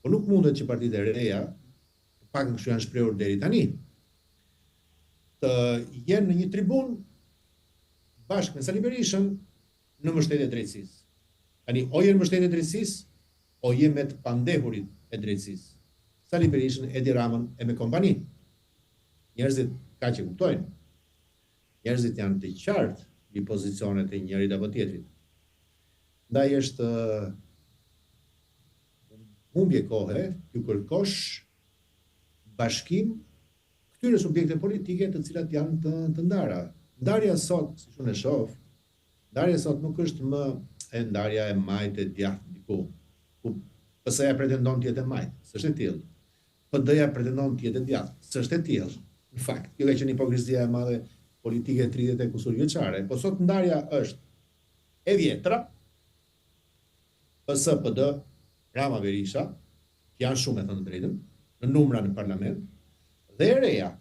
Po nuk mundet që partitë e reja, pak në kështu janë shprehur deri tani, të jenë në një tribun bashkë me Sali Berishën në mbështetje të drejtësisë. Tani, o jenë mbështetje të drejtësisë, o jenë me të pandehurit e drejtësisë. Sali Berishën, Edi Ramën e me kompani. Njerëzit ka që kuptojnë. Njerëzit janë të qartë i pozicionet e njërit apo tjetrit. Ndaj është humbje kohe t'ju kërkosh bashkim këtyre subjekte politike të cilat janë të ndara. Ndarja sot, si unë e shoh, ndarja sot nuk është më e ndarja e majt e djathtë diku, ku PS-ja pretendon të jetë e majt, s'është e tillë. PD-ja pretendon të jetë e djathtë, s'është e tillë. Në fakt, kjo ka qenë hipokrizia e madhe politike 30 e kusur vjeçare. Po sot ndarja është e vjetra, PS, PD, Rama, Berisha, janë shumë e thënë drejtën, në numra në parlament, dhe e reja.